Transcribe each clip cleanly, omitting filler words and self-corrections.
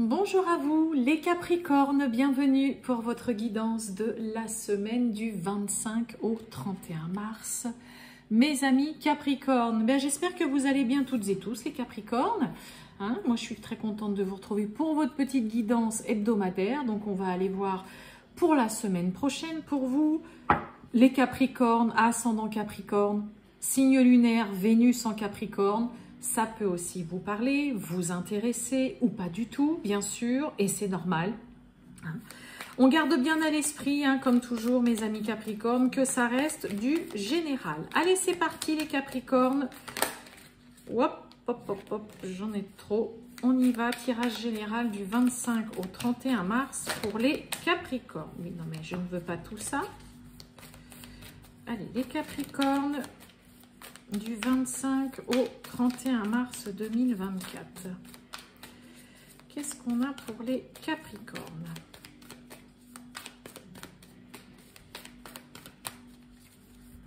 Bonjour à vous les Capricornes, bienvenue pour votre guidance de la semaine du 25 au 31 mars. Mes amis Capricornes, j'espère que vous allez bien toutes et tous les Capricornes. Moi je suis très contente de vous retrouver pour votre petite guidance hebdomadaire. Donc on va aller voir pour la semaine prochaine pour vous les Capricornes, ascendant Capricorne, signe lunaire Vénus en Capricorne. Ça peut aussi vous parler, vous intéresser ou pas du tout, bien sûr, et c'est normal. On garde bien à l'esprit, comme toujours mes amis Capricornes, que ça reste du général. Allez, c'est parti les Capricornes. Hop, hop, hop, hop, j'en ai trop. On y va, tirage général du 25 au 31 mars pour les Capricornes. Oui, non mais je ne veux pas tout ça. Allez, les Capricornes... du 25 au 31 mars 2024. Qu'est-ce qu'on a pour les Capricornes?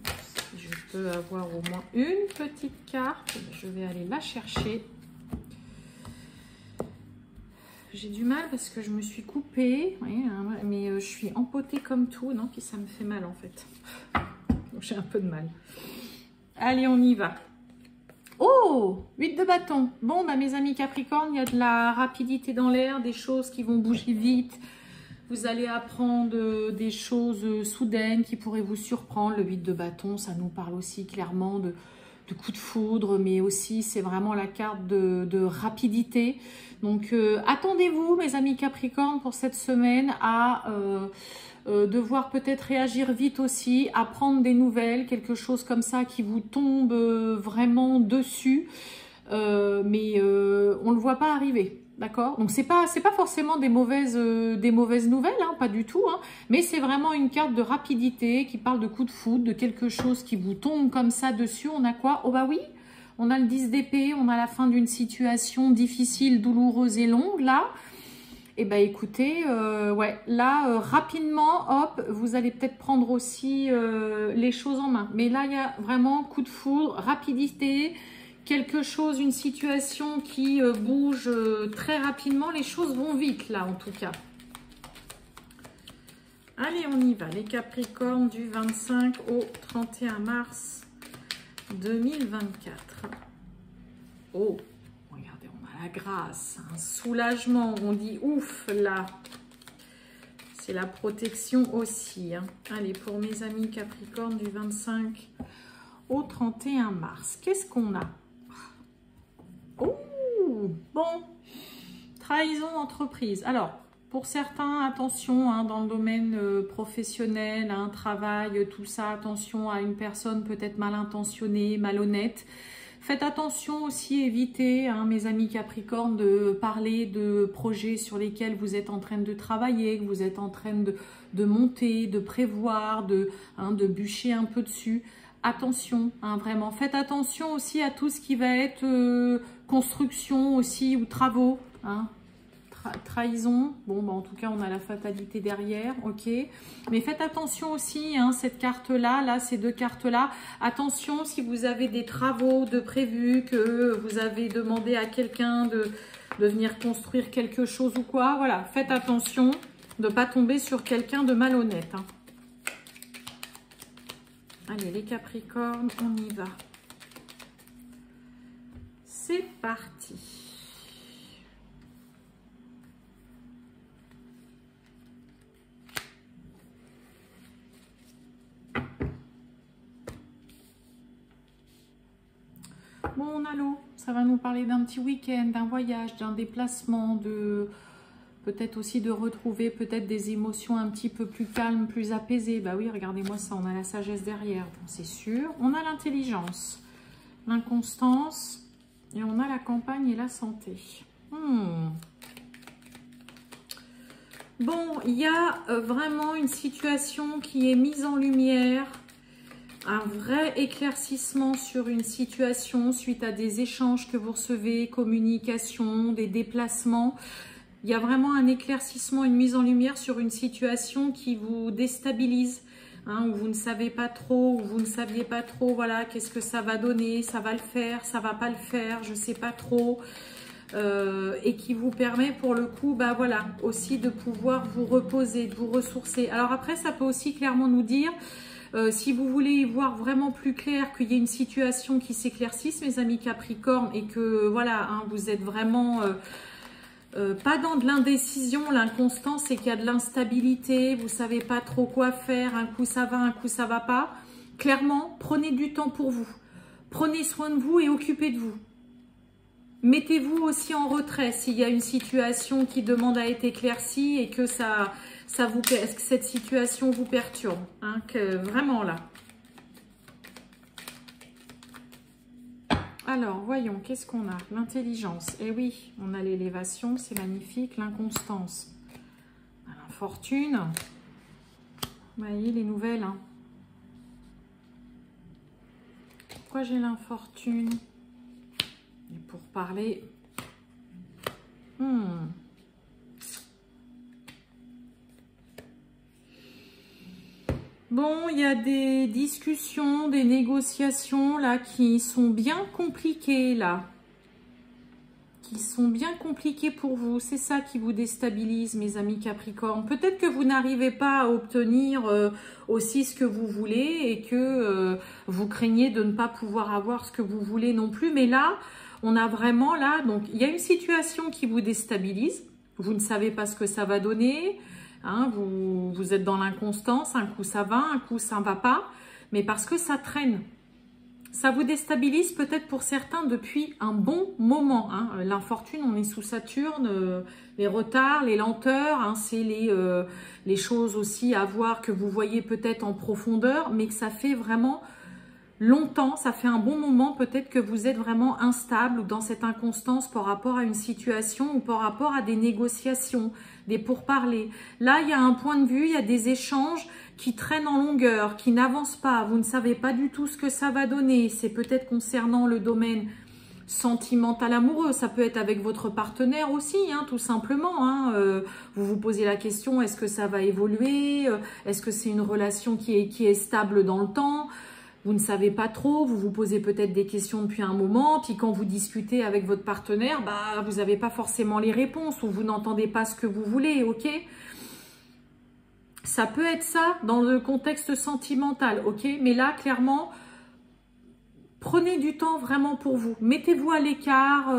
Si je peux avoir au moins une petite carte, je vais aller la chercher. J'ai du mal parce que je me suis coupée, mais je suis empotée comme tout, non? Puis ça me fait mal en fait. J'ai un peu de mal. Allez, on y va. Oh, 8 de bâton. Bon, mes amis Capricorne, il y a de la rapidité dans l'air, des choses qui vont bouger vite. Vous allez apprendre des choses soudaines qui pourraient vous surprendre. Le 8 de bâton, ça nous parle aussi clairement de coups de foudre, mais aussi c'est vraiment la carte de rapidité. Donc, attendez-vous, mes amis Capricorne, pour cette semaine à... devoir peut-être réagir vite aussi, apprendre des nouvelles, quelque chose comme ça qui vous tombe vraiment dessus, mais on ne le voit pas arriver, d'accord? Donc c'est pas forcément des mauvaises nouvelles, pas du tout, mais c'est vraiment une carte de rapidité qui parle de coup de foudre, de quelque chose qui vous tombe comme ça dessus. On a quoi? Oh bah oui, on a le 10 d'épée, on a la fin d'une situation difficile, douloureuse et longue, là. Eh bien, écoutez, là, rapidement, hop, vous allez peut-être prendre aussi les choses en main. Mais là, il y a vraiment coup de foudre, rapidité, quelque chose, une situation qui bouge très rapidement. Les choses vont vite, là, en tout cas. Allez, on y va. Les Capricornes du 25 au 31 mars 2024. Oh! Regardez, on a la grâce, un soulagement, on dit ouf là. C'est la protection aussi. Allez, pour mes amis Capricorne du 25 au 31 mars, qu'est-ce qu'on a? Oh, bon, trahison d'entreprise. Alors, pour certains, attention, dans le domaine professionnel, travail, tout ça, attention à une personne peut-être mal intentionnée, malhonnête. Faites attention aussi, évitez, mes amis Capricorne, de parler de projets sur lesquels vous êtes en train de travailler, que vous êtes en train de monter, de prévoir, de bûcher un peu dessus. Attention, vraiment. Faites attention aussi à tout ce qui va être construction aussi ou travaux. Trahison, bon, en tout cas, on a la fatalité derrière, ok. Mais faites attention aussi, cette carte-là, ces deux cartes-là. Attention si vous avez des travaux de prévus, que vous avez demandé à quelqu'un de venir construire quelque chose ou quoi. Voilà, faites attention de ne pas tomber sur quelqu'un de malhonnête. Allez, les Capricornes, on y va. C'est parti. Bon, on a l'eau, ça va nous parler d'un petit week-end, d'un voyage, d'un déplacement, peut-être aussi de retrouver peut-être des émotions un petit peu plus calmes, plus apaisées. Bah oui, regardez-moi ça, on a la sagesse derrière, c'est sûr. On a l'intelligence, l'inconstance et on a la campagne et la santé. Bon, il y a vraiment une situation qui est mise en lumière. Un vrai éclaircissement sur une situation suite à des échanges que vous recevez, communication, des déplacements. Il y a vraiment un éclaircissement, une mise en lumière sur une situation qui vous déstabilise, où vous ne savez pas trop, où vous ne saviez pas trop, voilà, qu'est-ce que ça va donner, ça va le faire, ça va pas le faire, je sais pas trop. et qui vous permet pour le coup, bah voilà, aussi de pouvoir vous reposer, de vous ressourcer. Alors après, ça peut aussi clairement nous dire, si vous voulez y voir vraiment plus clair, qu'il y ait une situation qui s'éclaircisse, mes amis Capricorne, et que voilà, hein, vous êtes vraiment pas dans de l'indécision, l'inconstance, c'est qu'il y a de l'instabilité, vous savez pas trop quoi faire, un coup ça va, un coup ça va pas. Clairement, prenez du temps pour vous. Prenez soin de vous et occupez de vous. Mettez-vous aussi en retrait s'il y a une situation qui demande à être éclaircie et que que cette situation vous perturbe. Hein, vraiment là. Alors, voyons, qu'est-ce qu'on a? L'intelligence. Eh oui, on a l'élévation, c'est magnifique. L'inconstance. L'infortune. Vous voyez les nouvelles. Hein. Pourquoi j'ai l'infortune? Et pour parler... Bon, il y a des discussions, des négociations là qui sont bien compliquées là. Qui sont bien compliquées pour vous. C'est ça qui vous déstabilise, mes amis Capricorne. Peut-être que vous n'arrivez pas à obtenir aussi ce que vous voulez et que vous craignez de ne pas pouvoir avoir ce que vous voulez non plus. Mais là, on a vraiment là, donc il y a une situation qui vous déstabilise. Vous ne savez pas ce que ça va donner. Hein, vous êtes dans l'inconstance, un coup ça va, un coup ça ne va pas, mais parce que ça traîne. Ça vous déstabilise peut-être pour certains depuis un bon moment. Hein. L'infortune, on est sous Saturne, les retards, les lenteurs, hein, c'est les choses aussi à voir que vous voyez peut-être en profondeur, mais que ça fait vraiment longtemps, ça fait un bon moment peut-être que vous êtes vraiment instable ou dans cette inconstance par rapport à une situation ou par rapport à des négociations, des pourparlers. Là, il y a un point de vue, il y a des échanges qui traînent en longueur, qui n'avancent pas. Vous ne savez pas du tout ce que ça va donner. C'est peut-être concernant le domaine sentimental amoureux. Ça peut être avec votre partenaire aussi, hein, tout simplement. Hein. Vous vous posez la question, est-ce que ça va évoluer? Est-ce que c'est une relation qui est stable dans le temps? Vous ne savez pas trop, vous vous posez peut-être des questions depuis un moment, puis quand vous discutez avec votre partenaire, bah, vous n'avez pas forcément les réponses ou vous n'entendez pas ce que vous voulez, ok? Ça peut être ça dans le contexte sentimental, ok? Mais là, clairement, prenez du temps vraiment pour vous. Mettez-vous à l'écart,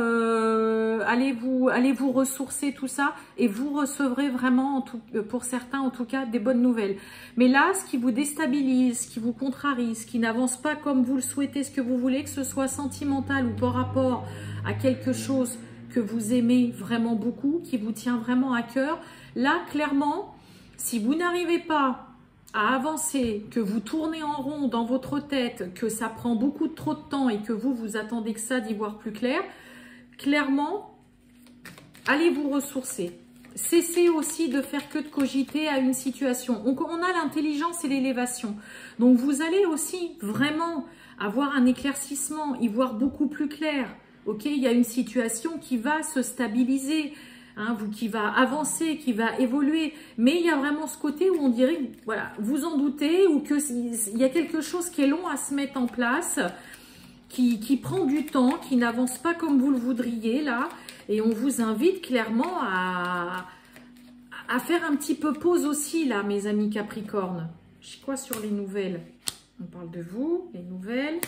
allez vous ressourcer, tout ça, et vous recevrez vraiment, pour certains en tout cas, des bonnes nouvelles. Mais là, ce qui vous déstabilise, ce qui vous contrarie, ce qui n'avance pas comme vous le souhaitez, ce que vous voulez, que ce soit sentimental ou par rapport à quelque chose que vous aimez vraiment beaucoup, qui vous tient vraiment à cœur, là, clairement, si vous n'arrivez pas à avancer, que vous tournez en rond dans votre tête, que ça prend beaucoup trop de temps et que vous attendez que ça d'y voir plus clair, clairement, allez vous ressourcer. Cessez aussi de faire que de cogiter à une situation. On a l'intelligence et l'élévation. Donc, vous allez aussi vraiment avoir un éclaircissement, y voir beaucoup plus clair. Ok, il y a une situation qui va se stabiliser. Hein, qui va avancer, qui va évoluer, mais il y a vraiment ce côté où on dirait, voilà, vous en doutez, ou qu'il y a quelque chose qui est long à se mettre en place, qui prend du temps, qui n'avance pas comme vous le voudriez, là, et on vous invite clairement à faire un petit peu pause aussi, là, mes amis Capricorne. Je sais quoi sur les nouvelles? On parle de vous, les nouvelles,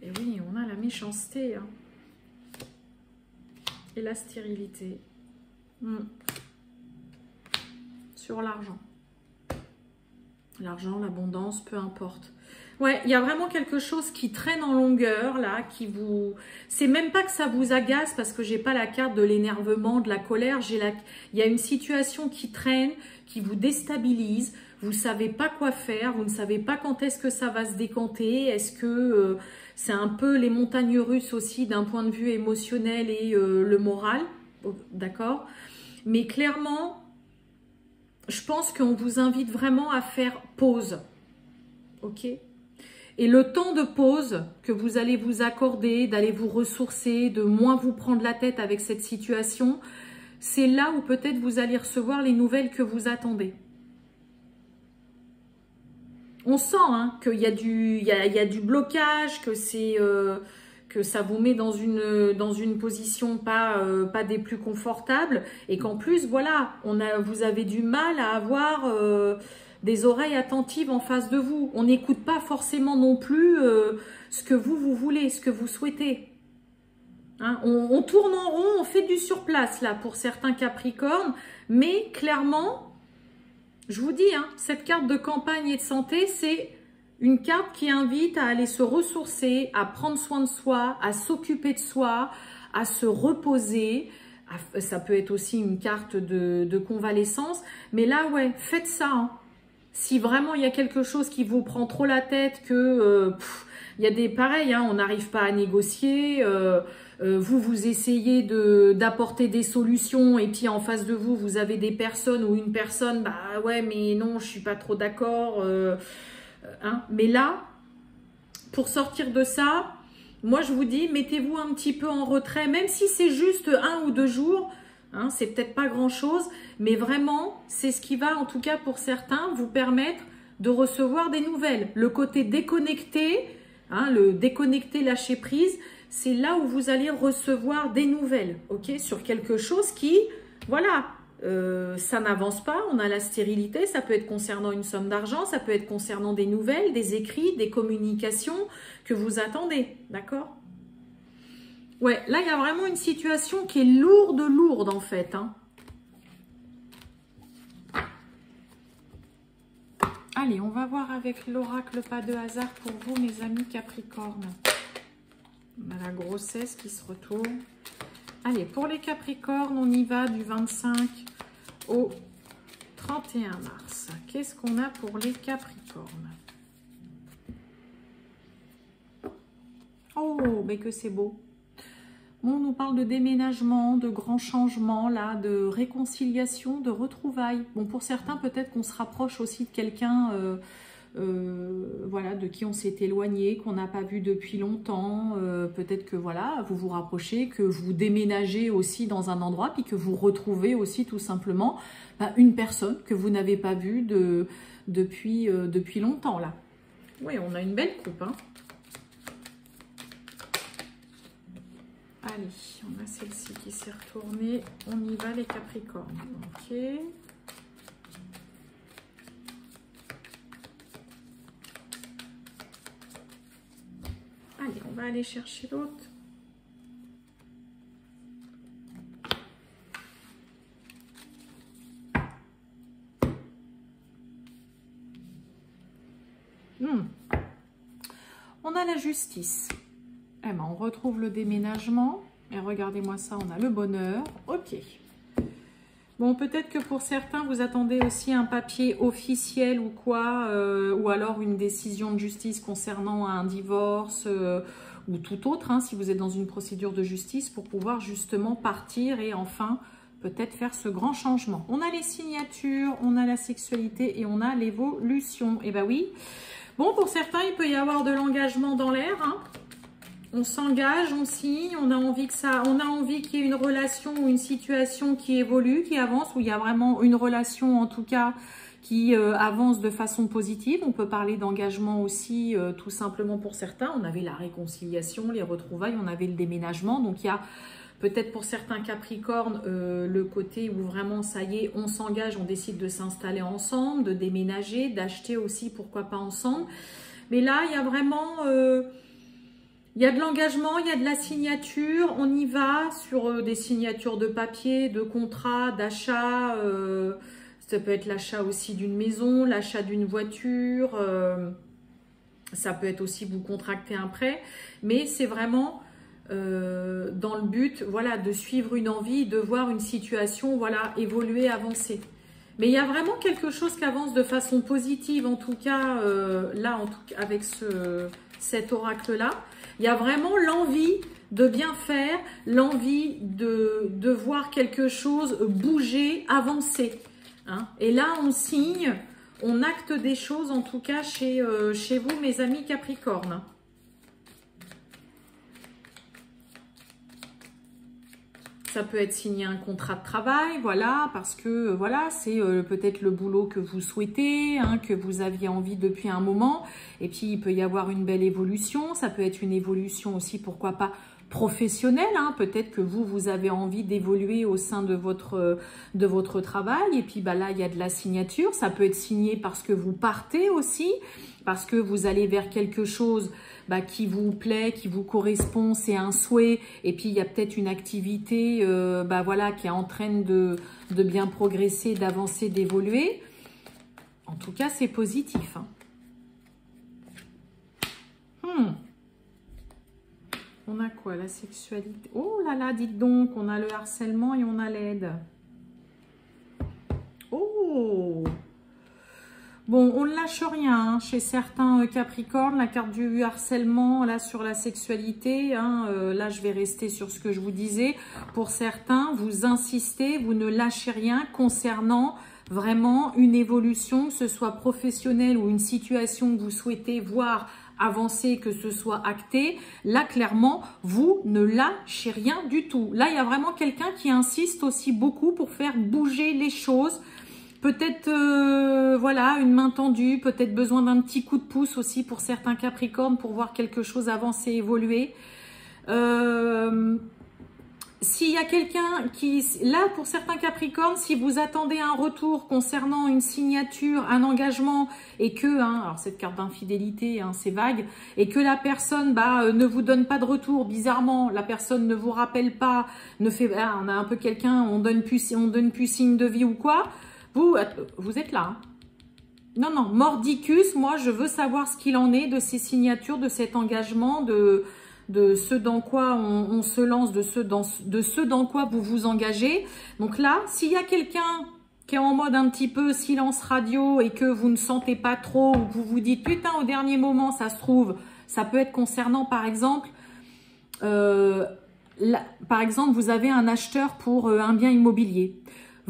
et oui, on a la méchanceté, hein, et la stérilité. Sur l'argent. L'argent, l'abondance, peu importe. Ouais, il y a vraiment quelque chose qui traîne en longueur, là, qui vous... C'est même pas que ça vous agace, parce que j'ai pas la carte de l'énervement, de la colère. Il y a une situation qui traîne, qui vous déstabilise. Vous savez pas quoi faire, vous ne savez pas quand est-ce que ça va se décanter. Est-ce que c'est un peu les montagnes russes aussi, d'un point de vue émotionnel et le moral, d'accord? Mais clairement, je pense qu'on vous invite vraiment à faire pause. Ok? Et le temps de pause que vous allez vous accorder, d'aller vous ressourcer, de moins vous prendre la tête avec cette situation, c'est là où peut-être vous allez recevoir les nouvelles que vous attendez. On sent hein, qu'il y a du blocage, que que ça vous met dans une position pas des plus confortables et qu'en plus, voilà, vous avez du mal à avoir des oreilles attentives en face de vous. On n'écoute pas forcément non plus ce que vous voulez, ce que vous souhaitez. Hein, on tourne en rond, on fait du surplace là pour certains Capricornes, mais clairement, je vous dis, hein, cette carte de campagne et de santé, c'est une carte qui invite à aller se ressourcer, à prendre soin de soi, à s'occuper de soi, à se reposer. Ça peut être aussi une carte de convalescence. Mais là, ouais, faites ça. Hein. Si vraiment il y a quelque chose qui vous prend trop la tête, que il y a des pareils, hein, on n'arrive pas à négocier, vous essayez d'apporter des solutions et puis en face de vous, vous avez des personnes ou une personne, bah ouais, mais non, je suis pas trop d'accord. Hein. Mais là, pour sortir de ça, moi je vous dis, mettez-vous un petit peu en retrait, même si c'est juste 1 ou 2 jours, hein, c'est peut-être pas grand-chose, mais vraiment, c'est ce qui va, en tout cas pour certains, vous permettre de recevoir des nouvelles. Le côté déconnecté, hein, le déconnecté, lâcher prise, c'est là où vous allez recevoir des nouvelles, ok, sur quelque chose qui, voilà, ça n'avance pas, on a la stérilité, ça peut être concernant une somme d'argent, ça peut être concernant des nouvelles, des écrits, des communications que vous attendez, d'accord? Ouais, là, il y a vraiment une situation qui est lourde en fait. Hein. Allez, on va voir avec l'oracle pas de hasard pour vous, mes amis Capricornes. On a la grossesse qui se retourne. Allez, pour les Capricornes, on y va du 25 au 31 mars. Qu'est-ce qu'on a pour les Capricornes? Oh, mais que c'est beau! On nous parle de déménagement, de grands changements, là, de réconciliation, de retrouvailles. Bon, pour certains, peut-être qu'on se rapproche aussi de quelqu'un voilà, de qui on s'est éloigné, qu'on n'a pas vu depuis longtemps. Peut-être que voilà, vous vous rapprochez, que vous déménagez aussi dans un endroit, puis que vous retrouvez aussi tout simplement une personne que vous n'avez pas vue depuis longtemps, là. Oui, on a une belle coupe, hein. Allez, on a celle-ci qui s'est retournée. On y va, les Capricornes. Ok. Allez, on va aller chercher l'autre. On a la justice. Eh ben, on retrouve le déménagement. Et regardez-moi ça, on a le bonheur. Ok. Bon, peut-être que pour certains, vous attendez aussi un papier officiel ou quoi, ou alors une décision de justice concernant un divorce ou tout autre, hein, si vous êtes dans une procédure de justice, pour pouvoir justement partir et enfin peut-être faire ce grand changement. On a les signatures, on a la sexualité et on a l'évolution. Eh ben oui. Bon, pour certains, il peut y avoir de l'engagement dans l'air, hein. On s'engage, on signe, on a envie qu'il y ait une relation ou une situation qui évolue, qui avance, où il y a vraiment une relation en tout cas qui avance de façon positive. On peut parler d'engagement aussi tout simplement pour certains. On avait la réconciliation, les retrouvailles, on avait le déménagement. Donc il y a peut-être pour certains Capricornes le côté où vraiment ça y est, on s'engage, on décide de s'installer ensemble, de déménager, d'acheter aussi, pourquoi pas ensemble. Mais là, il y a vraiment... il y a de l'engagement, il y a de la signature, on y va sur des signatures de papier, de contrats, d'achat. Ça peut être l'achat aussi d'une maison, l'achat d'une voiture. Ça peut être aussi vous contracter un prêt. Mais c'est vraiment dans le but, voilà, de suivre une envie, de voir une situation, voilà, évoluer, avancer. Mais il y a vraiment quelque chose qui avance de façon positive, en tout cas, là, avec cet oracle-là. Il y a vraiment l'envie de bien faire, l'envie de voir quelque chose bouger, avancer. Hein. Et là, on signe, on acte des choses, en tout cas, chez vous, mes amis Capricornes. Ça peut être signer un contrat de travail, voilà, parce que voilà, c'est peut-être le boulot que vous souhaitez, hein, que vous aviez envie depuis un moment. Et puis, il peut y avoir une belle évolution. Ça peut être une évolution aussi, pourquoi pas, professionnelle. Hein. Peut-être que vous avez envie d'évoluer au sein de votre travail. Et puis, bah, là, il y a de la signature. Ça peut être signé parce que vous partez aussi, parce que vous allez vers quelque chose bah, qui vous plaît, qui vous correspond, c'est un souhait, et puis il y a peut-être une activité bah, voilà, qui est en train de bien progresser, d'avancer, d'évoluer. En tout cas, c'est positif. Hein. On a quoi? La sexualité. Oh là là, dites donc, on a le harcèlement et on a l'aide. Oh! Bon, on ne lâche rien hein, chez certains Capricornes, la carte du harcèlement, là sur la sexualité, hein, là je vais rester sur ce que je vous disais. Pour certains, vous insistez, vous ne lâchez rien concernant vraiment une évolution, que ce soit professionnelle ou une situation que vous souhaitez voir avancer, que ce soit acté. Là, clairement, vous ne lâchez rien du tout. Là, il y a vraiment quelqu'un qui insiste aussi beaucoup pour faire bouger les choses. Peut-être, voilà, une main tendue, peut-être besoin d'un petit coup de pouce aussi pour certains Capricornes pour voir quelque chose avancer, évoluer. S'il y a quelqu'un qui... Là, pour certains Capricornes, si vous attendez un retour concernant une signature, un engagement, et que, hein, alors cette carte d'infidélité, hein, c'est vague, et que la personne bah, ne vous donne pas de retour, bizarrement, la personne ne vous rappelle pas, ne fait... Ah, on a un peu quelqu'un, on donne plus signe de vie ou quoi... Vous êtes là. Hein. Non, non, mordicus, moi, je veux savoir ce qu'il en est de ces signatures, de cet engagement, de ce dans quoi on se lance, de ce dans quoi vous vous engagez. Donc là, s'il y a quelqu'un qui est en mode un petit peu silence radio et que vous ne sentez pas trop, ou que vous vous dites, putain, au dernier moment, ça se trouve, ça peut être concernant, par exemple... par exemple, vous avez un acheteur pour un bien immobilier.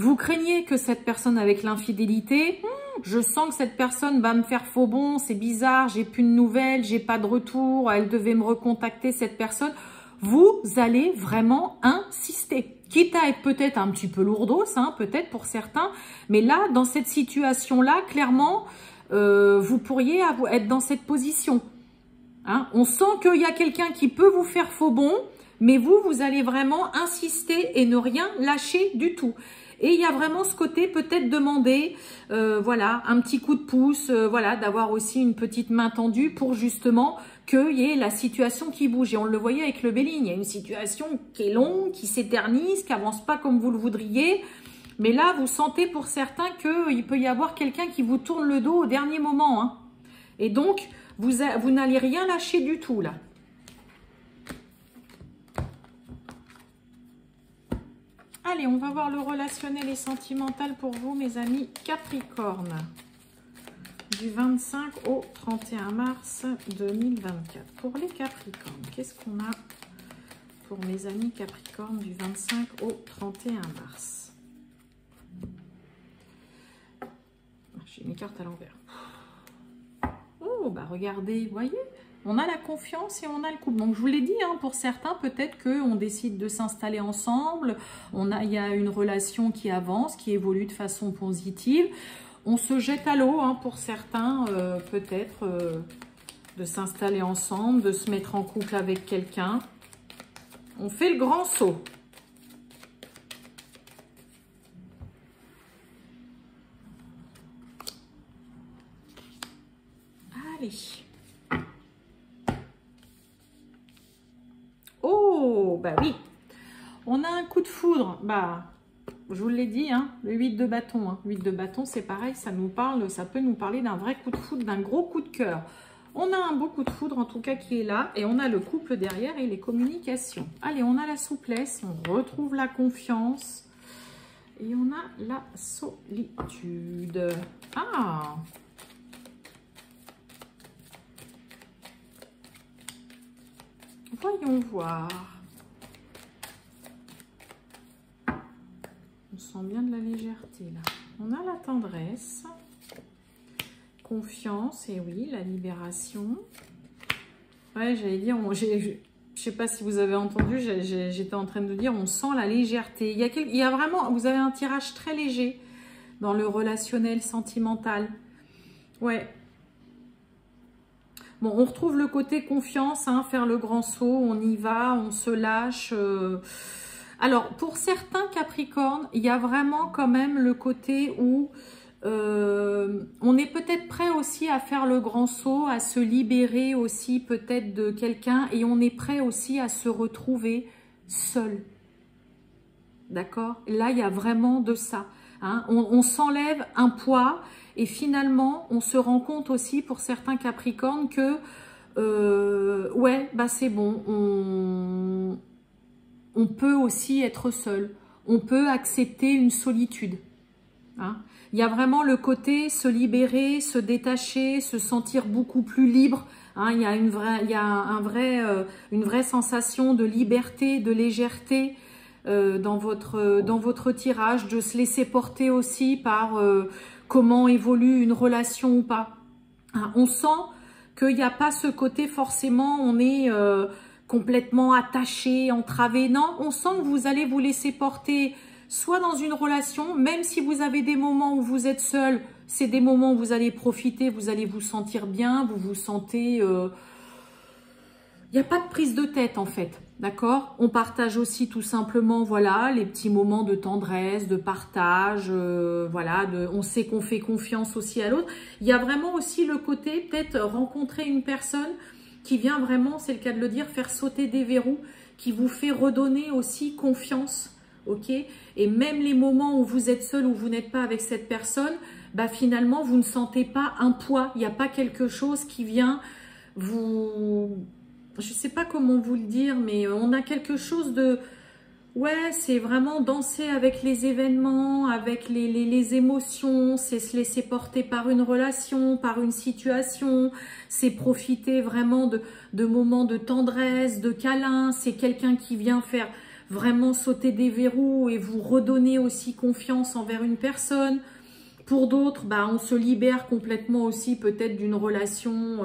Vous craignez que cette personne avec l'infidélité, je sens que cette personne va me faire faux bond, c'est bizarre, j'ai plus de nouvelles, j'ai pas de retour, elle devait me recontacter cette personne. Vous allez vraiment insister. Quitte à être peut-être un petit peu lourdos, hein, peut-être pour certains, mais là, dans cette situation-là, clairement, vous pourriez être dans cette position. Hein. On sent qu'il y a quelqu'un qui peut vous faire faux bond, mais vous allez vraiment insister et ne rien lâcher du tout. Et il y a vraiment ce côté peut-être demander, voilà, un petit coup de pouce, voilà, d'avoir aussi une petite main tendue pour justement qu'il y ait la situation qui bouge. Et on le voyait avec le Béligne, il y a une situation qui est longue, qui s'éternise, qui avance pas comme vous le voudriez. Mais là, vous sentez pour certains qu'il peut y avoir quelqu'un qui vous tourne le dos au dernier moment. Hein. Et donc, vous n'allez rien lâcher du tout là. Allez, on va voir le relationnel et sentimental pour vous, mes amis Capricorne. Du 25 au 31 mars 2024. Pour les Capricornes, qu'est-ce qu'on a pour mes amis Capricorne du 25 au 31 mars? J'ai mes cartes à l'envers. Oh, bah regardez, vous voyez, on a la confiance et on a le couple. Donc, je vous l'ai dit, hein, pour certains, peut-être qu'on décide de s'installer ensemble. Il y a une relation qui avance, qui évolue de façon positive. On se jette à l'eau, hein, pour certains, peut-être, de s'installer ensemble, de se mettre en couple avec quelqu'un. On fait le grand saut. Allez. Oh, bah oui. On a un coup de foudre. Bah, je vous l'ai dit, hein, le 8 de bâton. Hein. 8 de bâton, c'est pareil, ça peut nous parler d'un vrai coup de foudre, d'un gros coup de cœur. On a un beau coup de foudre, en tout cas, qui est là. Et on a le couple derrière et les communications. Allez, on a la souplesse, on retrouve la confiance. Et on a la solitude. Ah! Voyons voir. On sent bien de la légèreté là. On a la tendresse, confiance, et oui, la libération. Ouais, j'allais dire, Je sais pas si vous avez entendu, j'étais en train de dire, on sent la légèreté. Il y a vraiment, vous avez un tirage très léger dans le relationnel sentimental. Ouais. Bon, on retrouve le côté confiance, hein, faire le grand saut, on y va, on se lâche. Alors, pour certains Capricornes, il y a vraiment quand même le côté où on est peut-être prêt aussi à faire le grand saut, à se libérer aussi peut-être de quelqu'un et on est prêt aussi à se retrouver seul. D'accord? Là, il y a vraiment de ça. Hein? On s'enlève un poids et finalement, on se rend compte aussi pour certains Capricornes que ouais, bah c'est bon, on peut aussi être seul. On peut accepter une solitude. Hein? Il y a vraiment le côté se libérer, se détacher, se sentir beaucoup plus libre. Hein? Il y a une vraie sensation de liberté, de légèreté dans votre tirage, de se laisser porter aussi par comment évolue une relation ou pas. Hein? On sent qu'il n'y a pas ce côté forcément, on est complètement attaché, entravé. Non, on sent que vous allez vous laisser porter soit dans une relation, même si vous avez des moments où vous êtes seul, c'est des moments où vous allez profiter, vous allez vous sentir bien, vous vous sentez... Il n'y a pas de prise de tête en fait, d'accord? On partage aussi tout simplement, voilà, les petits moments de tendresse, de partage, voilà, on sait qu'on fait confiance aussi à l'autre. Il y a vraiment aussi le côté, peut-être rencontrer une personne qui vient vraiment, c'est le cas de le dire, faire sauter des verrous, qui vous fait redonner aussi confiance. Ok, et même les moments où vous êtes seul, où vous n'êtes pas avec cette personne, bah finalement, vous ne sentez pas un poids. Il n'y a pas quelque chose qui vient vous... Je ne sais pas comment vous le dire, mais on a quelque chose de... Ouais, c'est vraiment danser avec les événements, avec les émotions, c'est se laisser porter par une relation, par une situation, c'est profiter vraiment de moments de tendresse, de câlin, c'est quelqu'un qui vient faire... vraiment sauter des verrous et vous redonner aussi confiance envers une personne. Pour d'autres, bah, on se libère complètement aussi peut-être d'une relation,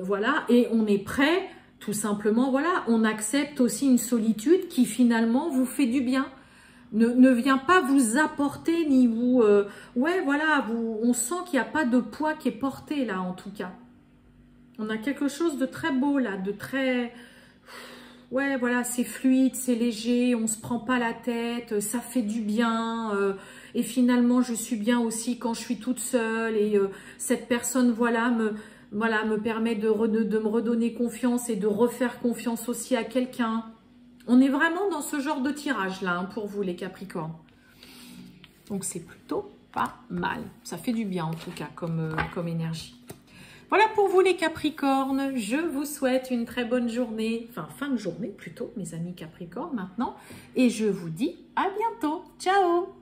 voilà, et on est prêt, tout simplement, voilà, on accepte aussi une solitude qui finalement vous fait du bien. Ne vient pas vous apporter ni vous... ouais, voilà, on sent qu'il n'y a pas de poids qui est porté là, en tout cas. On a quelque chose de très beau là, de très... Ouais, voilà, c'est fluide, c'est léger, on se prend pas la tête, ça fait du bien. Et finalement, je suis bien aussi quand je suis toute seule. Et cette personne, voilà, me permet de me redonner confiance et de refaire confiance aussi à quelqu'un. On est vraiment dans ce genre de tirage-là, hein, pour vous, les Capricornes. Donc, c'est plutôt pas mal. Ça fait du bien, en tout cas, comme énergie. Voilà pour vous les Capricornes, je vous souhaite une très bonne journée, enfin fin de journée plutôt, mes amis Capricornes maintenant, et je vous dis à bientôt, ciao!